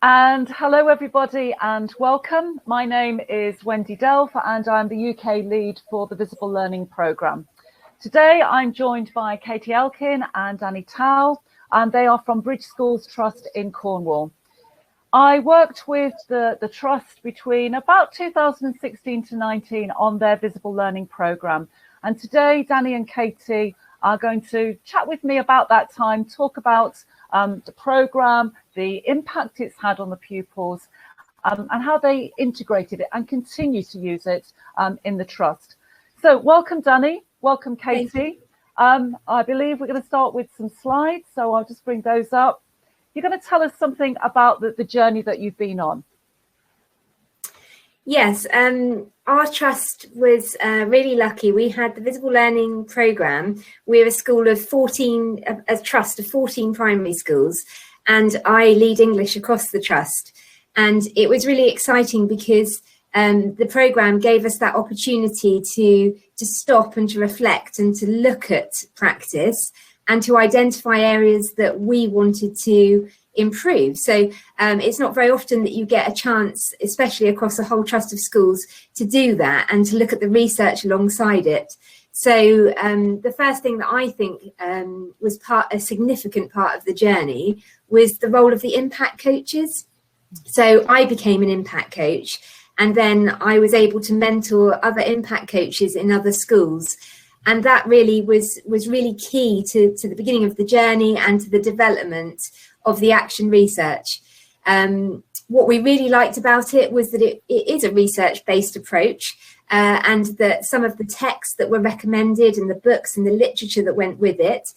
And hello, everybody, and welcome. My name is Wendy Delph, and I'm the UK lead for the Visible Learning Programme. Today, I'm joined by Katie Elkin and Danny Towell, and they are from Bridge Schools Trust in Cornwall. I worked with the Trust between about 2016 to 19 on their Visible Learning Programme. And today, Danny and Katie are going to chat with me about that time, talk about the programme, the impact it's had on the pupils, and how they integrated it and continue to use it in the Trust. So welcome, Danny. Welcome, Katie. I believe we're going to start with some slides, so I'll just bring those up. You're going to tell us something about the journey that you've been on. Yes, our trust was really lucky. We had the Visible Learning Programme. We're a school of 14, a trust of 14 primary schools, and I lead English across the trust. And it was really exciting because the programme gave us that opportunity to stop and to reflect and to look at practice and to identify areas that we wanted to improve. So it's not very often that you get a chance, especially across a whole trust of schools, to do that and to look at the research alongside it. So the first thing that I think was a significant part of the journey was the role of the impact coaches. So I became an impact coach, and then I was able to mentor other impact coaches in other schools. And that really was really key to the beginning of the journey and to the development of the action research. What we really liked about it was that it is a research-based approach, and that some of the texts that were recommended and the books and the literature that went with it,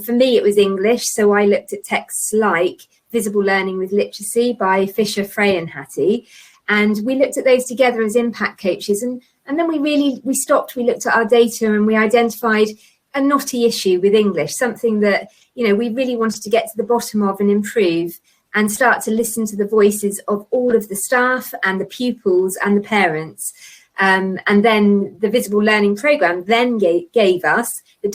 for me it was English, so I looked at texts like Visible Learning with Literacy by Fisher, Frey and Hattie, and we looked at those together as impact coaches, and then we stopped, we looked at our data, and we identified a knotty issue with English, something that, you know, we really wanted to get to the bottom of and improve, and start to listen to the voices of all of the staff and the pupils and the parents. And then the Visible Learning Programme then gave us the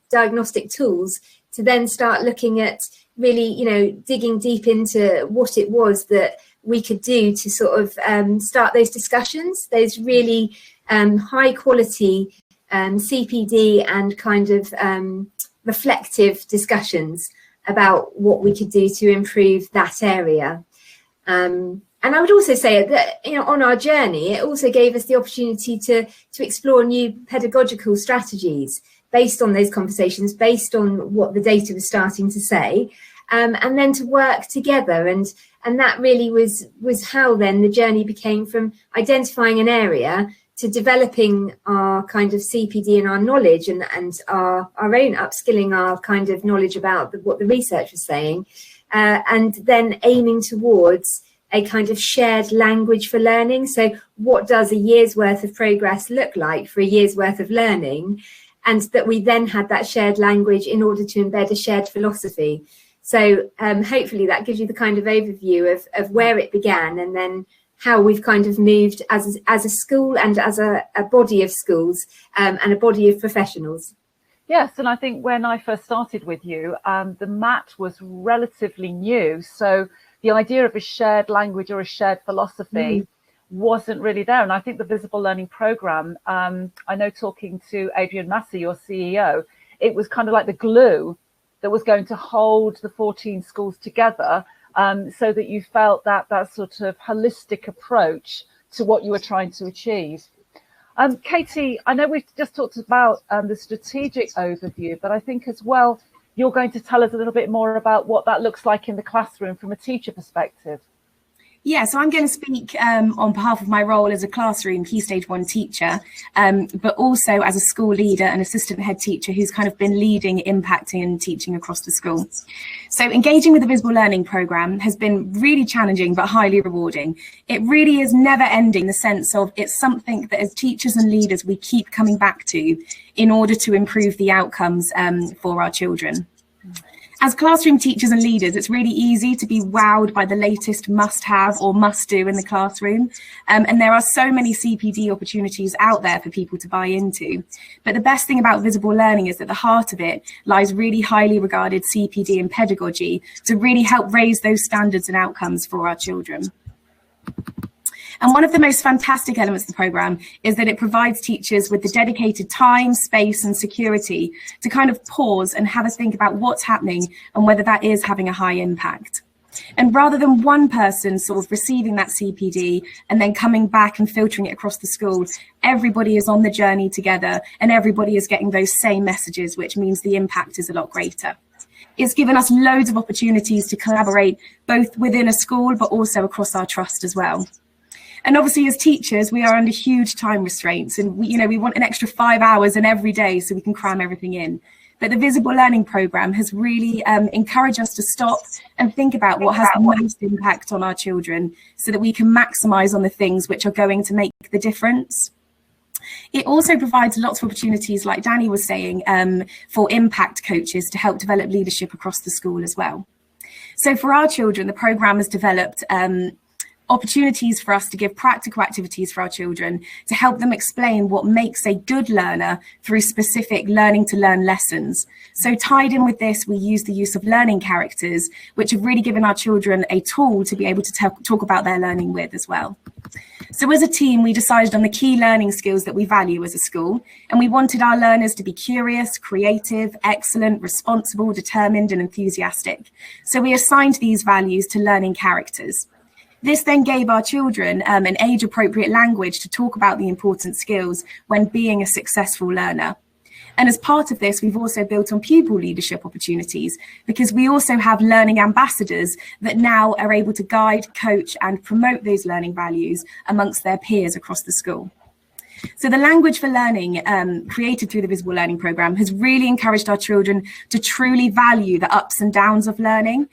diagnostic tools to then start looking at really, you know, digging deep into what it was that we could do to sort of start those discussions, those really high quality CPD and kind of reflective discussions about what we could do to improve that area. And I would also say that, you know, on our journey, it also gave us the opportunity to explore new pedagogical strategies based on those conversations, based on what the data was starting to say, and then to work together. And that really was how then the journey became from identifying an area to developing our kind of CPD and our knowledge and our own upskilling, our kind of knowledge about what the research was saying, and then aiming towards a kind of shared language for learning. So what does a year's worth of progress look like for a year's worth of learning? And that we then had that shared language in order to embed a shared philosophy. So hopefully that gives you the kind of overview of where it began, and then how we've kind of moved as a school and as a body of schools and a body of professionals. Yes, and I think when I first started with you, the MAT was relatively new. So the idea of a shared language or a shared philosophy wasn't really there. And I think the Visible Learning Programme, I know talking to Adrian Massey, your CEO, it was kind of like the glue that was going to hold the 14 schools together, so that you felt that sort of holistic approach to what you were trying to achieve. Katie, I know we've just talked about the strategic overview, but I think as well, you're going to tell us a little bit more about what that looks like in the classroom from a teacher perspective. Yeah, so I'm going to speak on behalf of my role as a classroom Key Stage 1 teacher, but also as a school leader and assistant head teacher who's kind of been leading, impacting and teaching across the school. So engaging with the Visible Learning Programme has been really challenging but highly rewarding. It really is never ending, the sense of it's something that as teachers and leaders we keep coming back to in order to improve the outcomes for our children. As classroom teachers and leaders, it's really easy to be wowed by the latest must-have or must-do in the classroom. And there are so many CPD opportunities out there for people to buy into. But the best thing about visible learning is that the heart of it lies really highly regarded CPD and pedagogy to really help raise those standards and outcomes for our children. And one of the most fantastic elements of the programme is that it provides teachers with the dedicated time, space and security to kind of pause and have a think about what's happening and whether that is having a high impact. And rather than one person sort of receiving that CPD and then coming back and filtering it across the school, everybody is on the journey together and everybody is getting those same messages, which means the impact is a lot greater. It's given us loads of opportunities to collaborate both within a school but also across our trust as well. And obviously, as teachers, we are under huge time restraints and we want an extra 5 hours in every day so we can cram everything in. But the Visible Learning Programme has really encouraged us to stop and think about what has the most impact on our children so that we can maximise on the things which are going to make the difference. It also provides lots of opportunities, like Danny was saying, for impact coaches to help develop leadership across the school as well. So for our children, the programme has developed opportunities for us to give practical activities for our children to help them explain what makes a good learner through specific learning to learn lessons. So tied in with this, we use the use of learning characters, which have really given our children a tool to be able to talk about their learning with as well. So as a team, we decided on the key learning skills that we value as a school, and we wanted our learners to be curious, creative, excellent, responsible, determined, and enthusiastic. So we assigned these values to learning characters. This then gave our children an age-appropriate language to talk about the important skills when being a successful learner. And as part of this, we've also built on pupil leadership opportunities because we also have learning ambassadors that now are able to guide, coach, and promote those learning values amongst their peers across the school. So the language for learning created through the Visible Learning Programme has really encouraged our children to truly value the ups and downs of learning.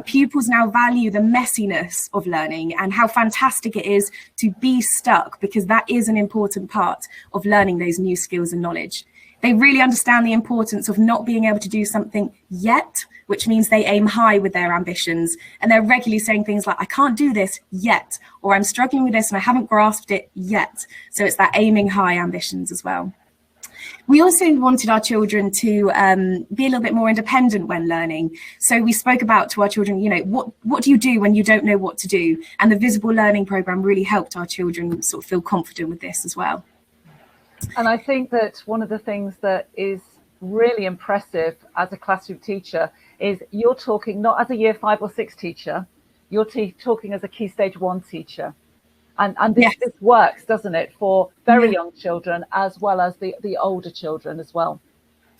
Pupils now value the messiness of learning and how fantastic it is to be stuck, because that is an important part of learning those new skills and knowledge. They really understand the importance of not being able to do something yet, which means they aim high with their ambitions. And they're regularly saying things like, I can't do this yet, or I'm struggling with this and I haven't grasped it yet. So it's that aiming high ambitions as well. We also wanted our children to be a little bit more independent when learning. So we spoke about to our children, what do you do when you don't know what to do? And the Visible Learning Programme really helped our children sort of feel confident with this as well. And I think that one of the things that is really impressive as a classroom teacher is you're talking not as a year 5 or 6 teacher, you're talking as a Key Stage 1 teacher. And this, this works, doesn't it, for very young children as well as the older children as well.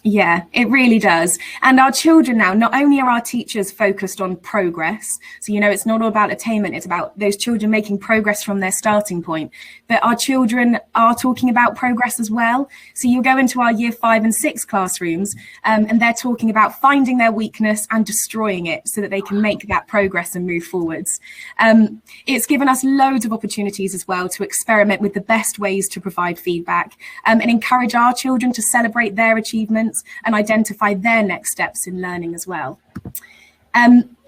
Yeah, it really does. And our children now, not only are our teachers focused on progress, so, it's not all about attainment, it's about those children making progress from their starting point, but our children are talking about progress as well. So you go into our year 5 and 6 classrooms and they're talking about finding their weakness and destroying it so that they can make that progress and move forwards. It's given us loads of opportunities as well to experiment with the best ways to provide feedback and encourage our children to celebrate their achievements and identify their next steps in learning as well.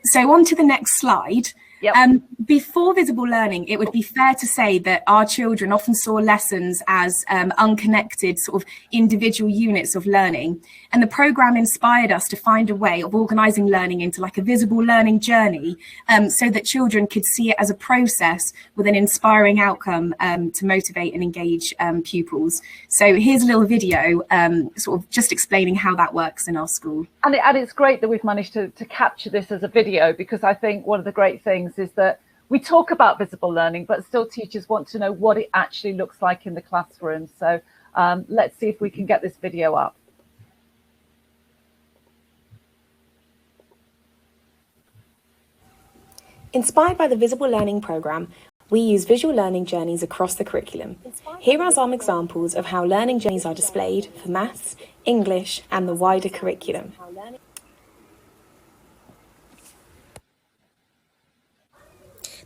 So on to the next slide. Yep. Before visible learning, it would be fair to say that our children often saw lessons as unconnected sort of individual units of learning. And the programme inspired us to find a way of organising learning into like a visible learning journey so that children could see it as a process with an inspiring outcome to motivate and engage pupils. So here's a little video sort of just explaining how that works in our school. And it's great that we've managed to capture this as a video, because I think one of the great things is that we talk about visible learning, but still teachers want to know what it actually looks like in the classroom. So let's see if we can get this video up. Inspired by the Visible Learning Programme, we use visual learning journeys across the curriculum. Here are some examples of how learning journeys are displayed for maths, English, and the wider curriculum.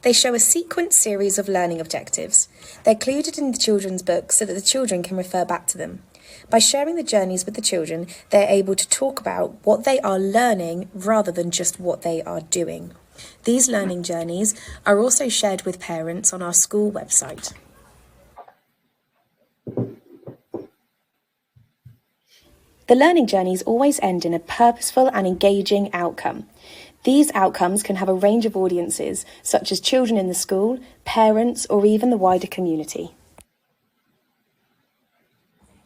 They show a sequenced series of learning objectives. They're included in the children's book so that the children can refer back to them. By sharing the journeys with the children, they're able to talk about what they are learning rather than just what they are doing. These learning journeys are also shared with parents on our school website. The learning journeys always end in a purposeful and engaging outcome. These outcomes can have a range of audiences, such as children in the school, parents, or even the wider community.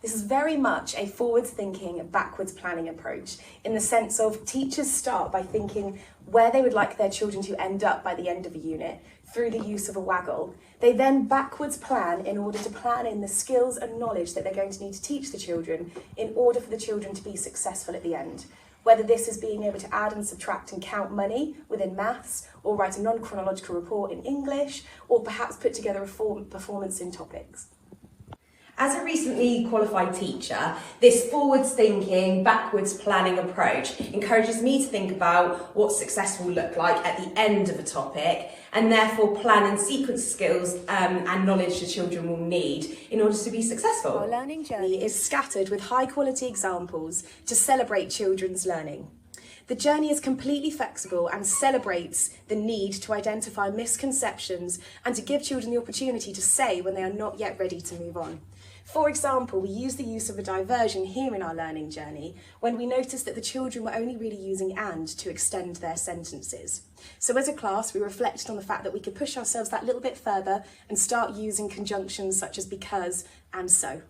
This is very much a forwards-thinking, backwards-planning approach, in the sense of teachers start by thinking where they would like their children to end up by the end of a unit through the use of a waggle. They then backwards plan in order to plan in the skills and knowledge that they're going to need to teach the children in order for the children to be successful at the end. Whether this is being able to add and subtract and count money within maths, or write a non-chronological report in English, or perhaps put together a performance in topics. As a recently qualified teacher, this forwards thinking, backwards planning approach encourages me to think about what success will look like at the end of a topic, and therefore plan and sequence skills and knowledge the children will need in order to be successful. Our learning journey is scattered with high quality examples to celebrate children's learning. The journey is completely flexible and celebrates the need to identify misconceptions and to give children the opportunity to say when they are not yet ready to move on. For example, we use the use of a diversion here in our learning journey when we noticed that the children were only really using and to extend their sentences. So as a class, we reflected on the fact that we could push ourselves that little bit further and start using conjunctions such as because and so.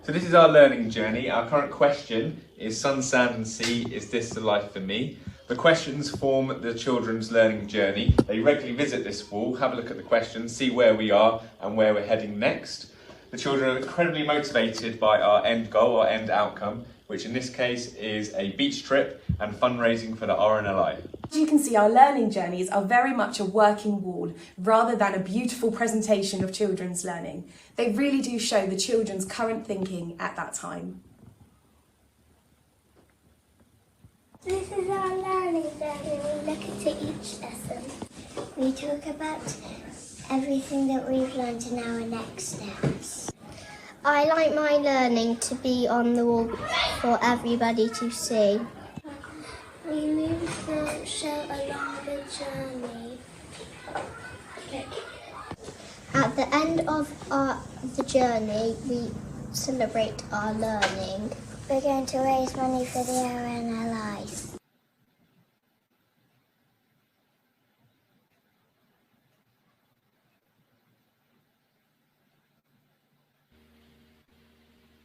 So this is our learning journey. Our current question is sun, sand and sea, is this the life for me? The questions form the children's learning journey. They regularly visit this wall, have a look at the questions, see where we are and where we're heading next. The children are incredibly motivated by our end goal, our end outcome, which in this case is a beach trip and fundraising for the RNLI. As you can see, our learning journeys are very much a working wall rather than a beautiful presentation of children's learning. They really do show the children's current thinking at that time. This is our learning journey. We look into each lesson. We talk about everything that we've learned in our next steps. I like my learning to be on the wall for everybody to see. We move the show along the journey. At the end of the journey, we celebrate our learning. We're going to raise money for the RNLIs.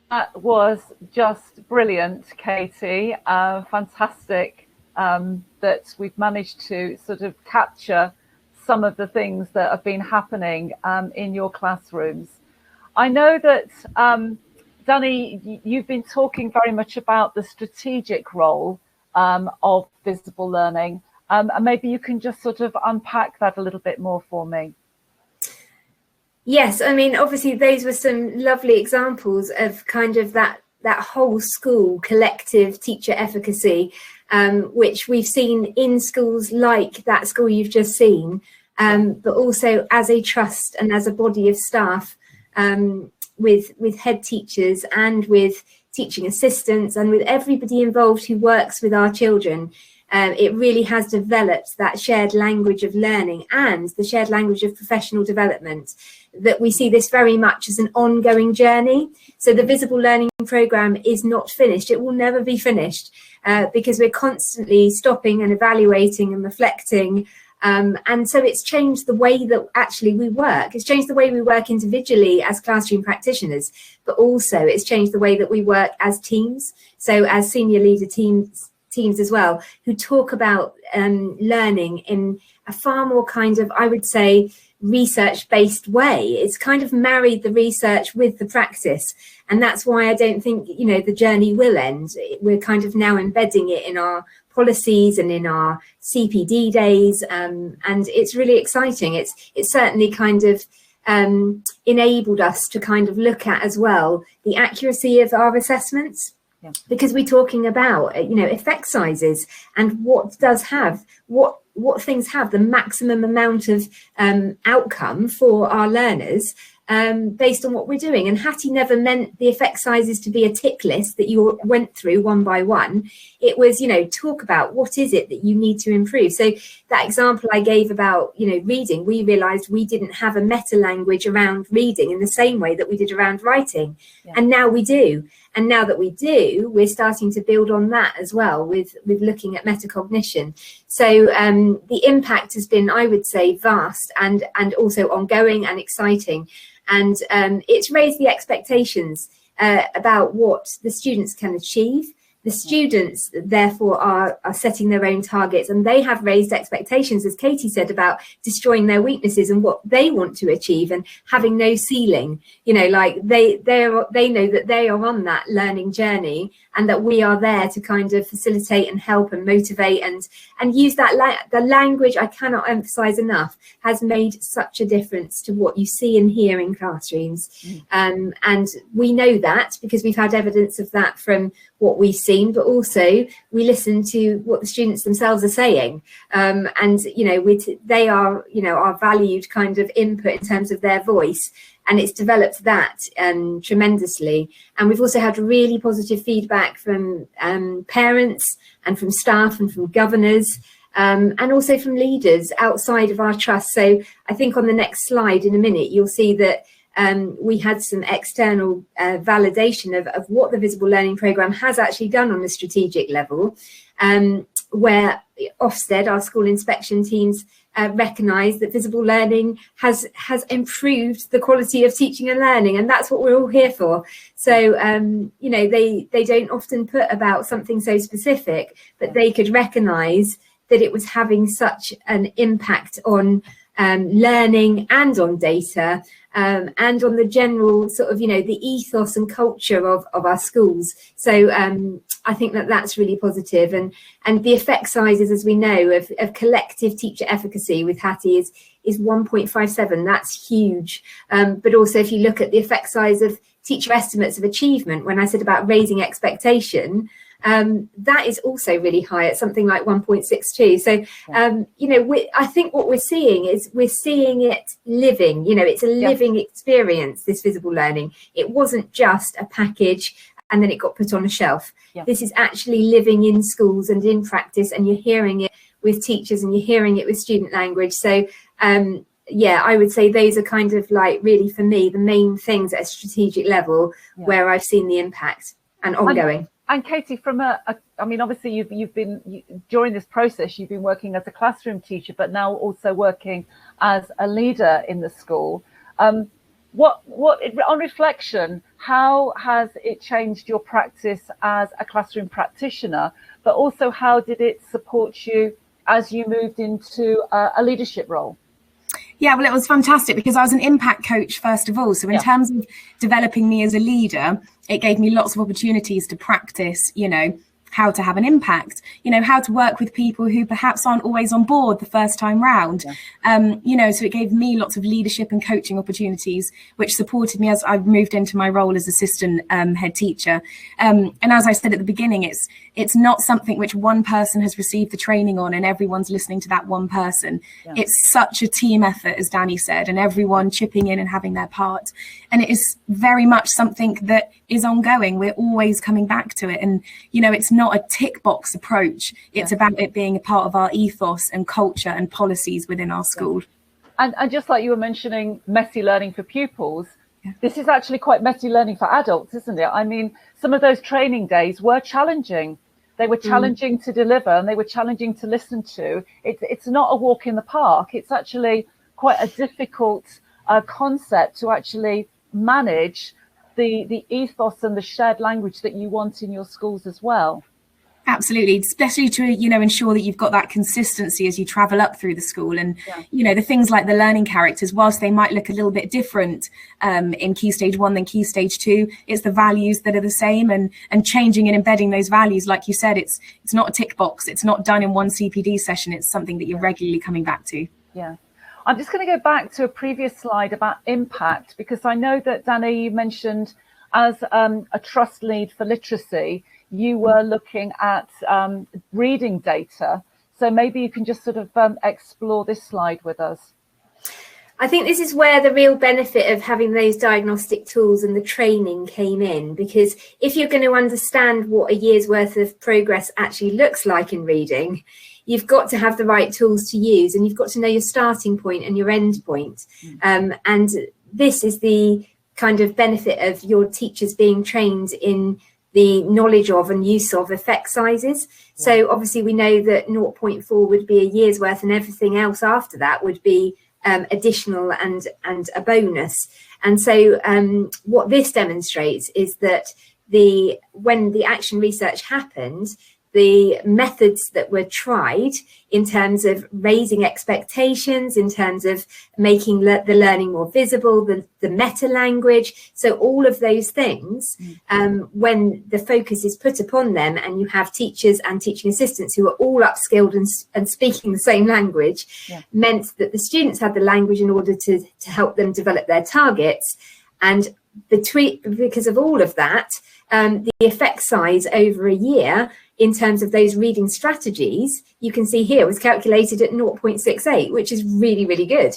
That was just brilliant, Katie. Fantastic that we've managed to sort of capture some of the things that have been happening in your classrooms. I know that, Danny, you've been talking very much about the strategic role of visible learning. And maybe you can just sort of unpack that a little bit more for me. Yes, I mean, obviously those were some lovely examples of kind of that whole school collective teacher efficacy, which we've seen in schools like that school you've just seen, but also as a trust and as a body of staff with head teachers and with teaching assistants and with everybody involved who works with our children. It really has developed that shared language of learning and the shared language of professional development, that we see this very much as an ongoing journey. So the Visible Learning Programme is not finished. It will never be finished because we're constantly stopping and evaluating and reflecting. And so it's changed the way that actually we work. It's changed the way we work individually as classroom practitioners, but also it's changed the way that we work as teams. So as senior leader teams as well, who talk about learning in a far more kind of, I would say, research-based way. It's kind of married the research with the practice. And that's why I don't think, the journey will end. We're kind of now embedding it in our policies and in our CPD days. And it's really exciting. It's certainly kind of enabled us to kind of look at as well the accuracy of our assessments. Yeah. Because we're talking about, effect sizes and what things have the maximum amount of outcome for our learners. based on what we're doing. And Hattie never meant the effect sizes to be a tick list that you went through one by one. It was, talk about what is it that you need to improve. So that example I gave about, reading, we realized we didn't have a meta language around reading in the same way that we did around writing. Yeah. And now we do. And now that we do, we're starting to build on that as well with looking at metacognition. So the impact has been, I would say, vast and also ongoing and exciting. And it's raised the expectations about what the students can achieve. The students, therefore, are setting their own targets, and they have raised expectations, as Katie said, about destroying their weaknesses and what they want to achieve and having no ceiling. Like they know that they are on that learning journey, and that we are there to kind of facilitate and help and motivate and use that the language. I cannot emphasize enough, has made such a difference to what you see and hear in classrooms. And we know that because we've had evidence of that from what we've seen, but also we listen to what the students themselves are saying. And they are our valued kind of input in terms of their voice. And it's developed that tremendously. And we've also had really positive feedback from parents and from staff and from governors, and also from leaders outside of our trust. So I think on the next slide in a minute, you'll see that we had some external validation of what the Visible Learning Programme has actually done on the strategic level, where Ofsted, our school inspection teams, recognise that visible learning has improved the quality of teaching and learning, and that's what we're all here for. So they don't often put about something so specific, but they could recognise that it was having such an impact on learning and on data, and on the general sort of, the ethos and culture of our schools. So I think that's really positive. And the effect sizes, as we know, of collective teacher efficacy with Hattie is 1.57. That's huge. But also if you look at the effect size of teacher estimates of achievement, when I said about raising expectation, that is also really high at something like 1.62. So, I think what we're seeing is we're seeing it living, it's a living experience, this visible learning. It wasn't just a package and then it got put on a shelf. Yeah. This is actually living in schools and in practice, and you're hearing it with teachers and you're hearing it with student language. So, I would say those are kind of like really, for me, the main things at a strategic level where I've seen the impact and ongoing. And Katie, from obviously you've been during this process, you've been working as a classroom teacher, but now also working as a leader in the school. What on reflection, how has it changed your practice as a classroom practitioner? But also, how did it support you as you moved into a leadership role? Yeah, well, it was fantastic because I was an impact coach, first of all. So in terms of developing me as a leader, it gave me lots of opportunities to practice, how to have an impact, how to work with people who perhaps aren't always on board the first time round. So it gave me lots of leadership and coaching opportunities, which supported me as I moved into my role as assistant head teacher. And as I said at the beginning, it's not something which one person has received the training on and everyone's listening to that one person. It's such a team effort, as Danny said, and everyone chipping in and having their part. And it is very much something that is ongoing. We're always coming back to it. And, it's not a tick box approach. It's about it being a part of our ethos and culture and policies within our school. And just like you were mentioning, messy learning for pupils, this is actually quite messy learning for adults, isn't it? I mean, some of those training days were challenging. They were challenging to deliver, and they were challenging to listen to. It's not a walk in the park. It's actually quite a difficult concept to actually manage the ethos and the shared language that you want in your schools as well. Absolutely, especially to ensure that you've got that consistency as you travel up through the school, and the things like the learning characters, whilst they might look a little bit different in Key Stage 1 than Key Stage 2, it's the values that are the same, and changing and embedding those values, like you said, it's not a tick box, it's not done in one CPD session, it's something that you're regularly coming back to. I'm just going to go back to a previous slide about impact, because I know that Danny, you mentioned as a trust lead for literacy, you were looking at reading data. So maybe you can just sort of explore this slide with us. I think this is where the real benefit of having those diagnostic tools and the training came in, because if you're going to understand what a year's worth of progress actually looks like in reading, you've got to have the right tools to use, and you've got to know your starting point and your end point. And this is the kind of benefit of your teachers being trained in the knowledge of and use of effect sizes. So obviously we know that 0.4 would be a year's worth, and everything else after that would be additional and a bonus. And so what this demonstrates is that when the action research happened, the methods that were tried in terms of raising expectations, in terms of making the learning more visible, the meta language, so all of those things, when the focus is put upon them and you have teachers and teaching assistants who are all upskilled and speaking the same language, meant that the students had the language in order to help them develop their targets. And because of all of that, the effect size over a year in terms of those reading strategies, you can see here, was calculated at 0.68, which is really, really good.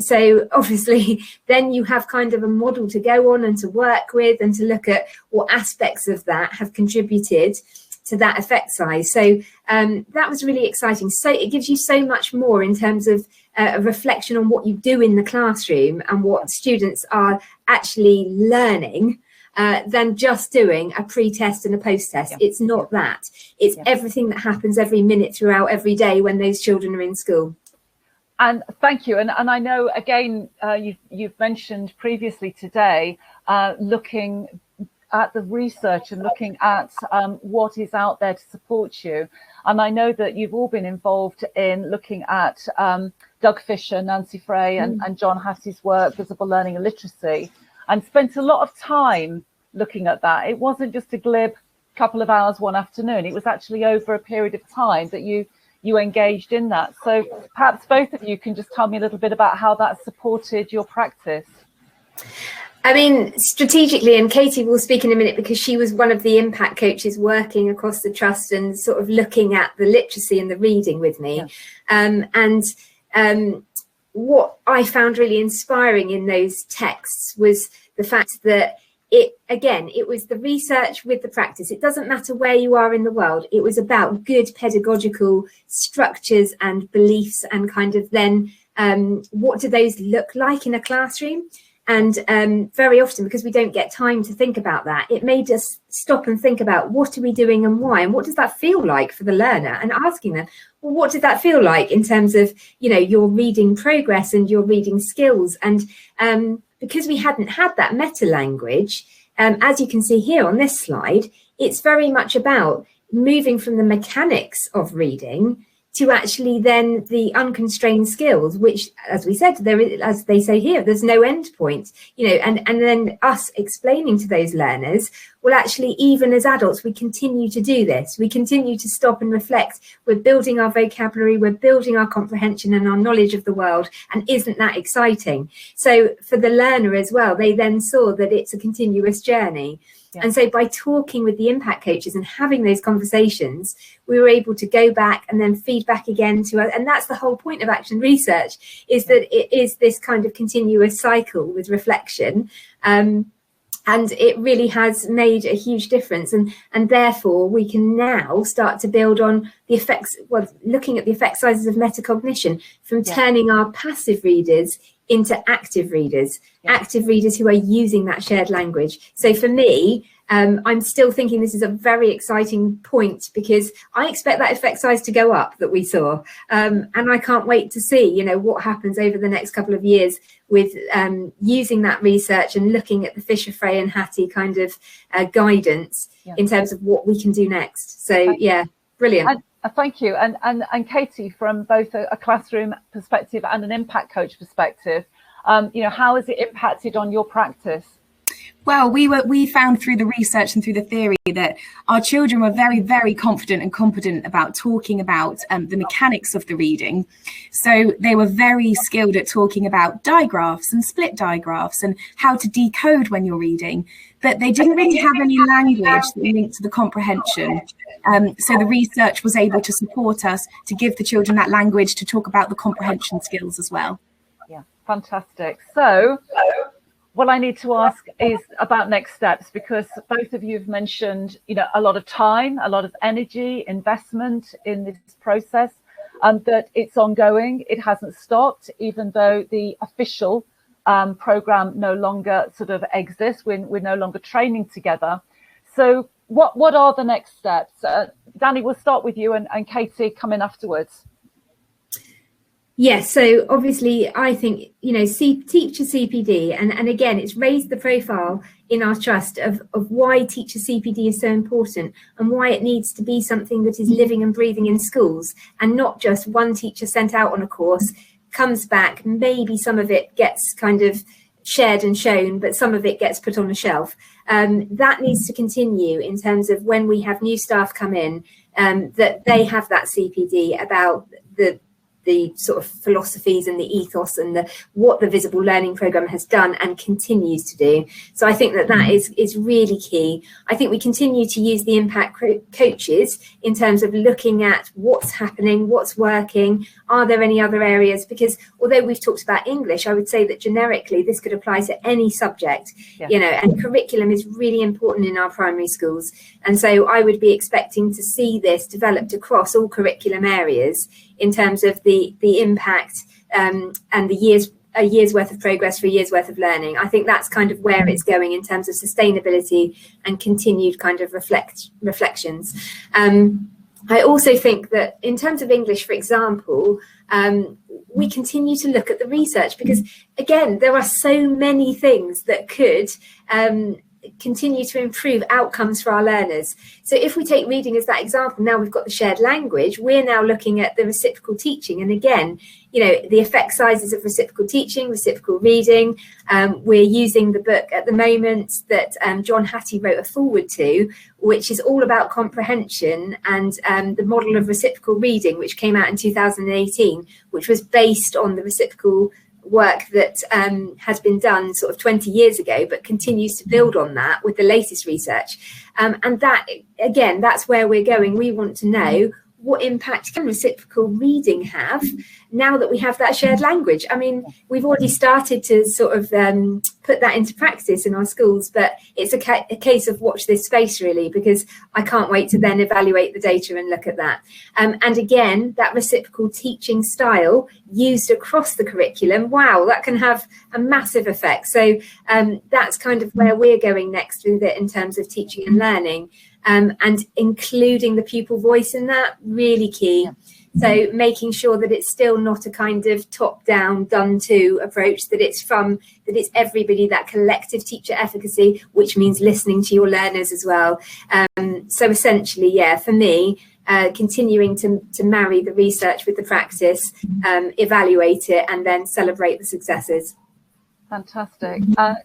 So obviously, then you have kind of a model to go on and to work with and to look at what aspects of that have contributed to that effect size. So that was really exciting. So it gives you so much more in terms of a reflection on what you do in the classroom and what students are actually learning, than just doing a pre-test and a post-test. It's not that. It's everything that happens every minute throughout every day when those children are in school. And thank you. And I know, again, you've mentioned previously today, looking at the research and looking at what is out there to support you. And I know that you've all been involved in looking at Doug Fisher, Nancy Frey and John Hattie's work, Visible Learning and Literacy, and spent a lot of time looking at that. It wasn't just a glib couple of hours one afternoon. It was actually over a period of time that you engaged in that. So perhaps both of you can just tell me a little bit about how that supported your practice. I mean, strategically, and Katie will speak in a minute because she was one of the impact coaches working across the trust and sort of looking at the literacy and the reading with me. What I found really inspiring in those texts was the fact that it was the research with the practice. It doesn't matter where you are in the world. It was about good pedagogical structures and beliefs and kind of then what do those look like in a classroom? And very often, because we don't get time to think about that, it made us stop and think about what are we doing and why, and what does that feel like for the learner, and asking them, well, what did that feel like in terms of, your reading progress and your reading skills? And because we hadn't had that meta language, as you can see here on this slide, it's very much about moving from the mechanics of reading to actually then the unconstrained skills, which, as we said, there is, as they say here, there's no end point, and then us explaining to those learners, well, actually, even as adults, we continue to do this. We continue to stop and reflect. We're building our vocabulary, we're building our comprehension and our knowledge of the world. And isn't that exciting? So for the learner as well, they then saw that it's a continuous journey. And so by talking with the impact coaches and having those conversations, we were able to go back and then feed back again to us. And that's the whole point of action research, is that it is this kind of continuous cycle with reflection. And it really has made a huge difference. And therefore, we can now start to build on the effects, looking at the effect sizes of metacognition, from turning our passive readers into active readers, active readers who are using that shared language. So for me, I'm still thinking this is a very exciting point, because I expect that effect size to go up that we saw. And I can't wait to see, what happens over the next couple of years with using that research and looking at the Fisher, Frey and Hattie kind of guidance in terms of what we can do next. So, brilliant. Thank you. And Katie, from both a classroom perspective and an impact coach perspective, how has it impacted on your practice? Well, we found through the research and through the theory that our children were very, very confident and competent about talking about the mechanics of the reading. So they were very skilled at talking about digraphs and split digraphs and how to decode when you're reading, but they didn't really have any language that linked to the comprehension. So the research was able to support us to give the children that language to talk about the comprehension skills as well. Fantastic. So what I need to ask is about next steps, because both of you have mentioned, a lot of time, a lot of energy, investment in this process, and that it's ongoing. It hasn't stopped, even though the official program no longer sort of exists. We're no longer training together. So what are the next steps? Danny, we'll start with you, and Katie come in afterwards. Yes, so obviously I think, teacher CPD, and again, it's raised the profile in our trust of why teacher CPD is so important and why it needs to be something that is living and breathing in schools, and not just one teacher sent out on a course, comes back, maybe some of it gets kind of shared and shown, but some of it gets put on a shelf. That needs to continue in terms of when we have new staff come in, that they have that CPD about the sort of philosophies and the ethos and what the Visible Learning Programme has done and continues to do. So I think that is really key. I think we continue to use the impact coaches in terms of looking at what's happening, what's working, are there any other areas? Because although we've talked about English, I would say that generically this could apply to any subject, and curriculum is really important in our primary schools. And so I would be expecting to see this developed across all curriculum areas in terms of the impact and a year's worth of progress for a year's worth of learning. I think that's kind of where it's going in terms of sustainability and continued kind of reflections. I also think that in terms of English, for example, we continue to look at the research, because again, there are so many things that could continue to improve outcomes for our learners. So if we take reading as that example, now we've got the shared language, we're now looking at the reciprocal teaching. And again, the effect sizes of reciprocal teaching, reciprocal reading. We're using the book at the moment that John Hattie wrote a foreword to, which is all about comprehension, and the model of reciprocal reading, which came out in 2018, which was based on the reciprocal work that has been done sort of 20 years ago, but continues to build on that with the latest research. And that, again, that's where we're going. We want to know, what impact can reciprocal reading have now that we have that shared language? I mean, we've already started to sort of put that into practice in our schools, but it's a case of watch this space, really, because I can't wait to then evaluate the data and look at that. And again, that reciprocal teaching style used across the curriculum, wow, that can have a massive effect. So that's kind of where we're going next with it in terms of teaching and learning. And including the pupil voice in that, really key. So making sure that it's still not a kind of top-down, done-to approach, that it's everybody, that collective teacher efficacy, which means listening to your learners as well. So essentially, for me, continuing to marry the research with the practice, evaluate it, and then celebrate the successes. Fantastic.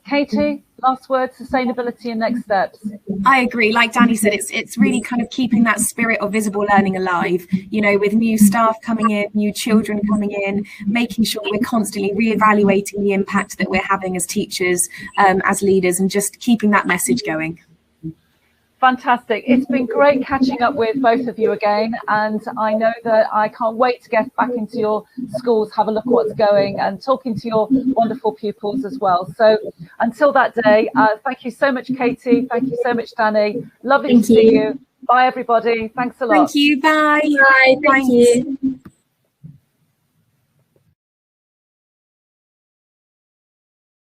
Katie, last word, sustainability and next steps. I agree. Like Danny said, it's really kind of keeping that spirit of visible learning alive, with new staff coming in, new children coming in, making sure we're constantly reevaluating the impact that we're having as teachers, as leaders, and just keeping that message going. Fantastic. It's been great catching up with both of you again, and I know that I can't wait to get back into your schools, have a look at what's going, and talking to your wonderful pupils as well. So until that day, thank you so much, Katie. Thank you so much, Danny. Lovely to see you. Bye, everybody. Thanks a lot. Thank you. Bye. Bye. Thank you.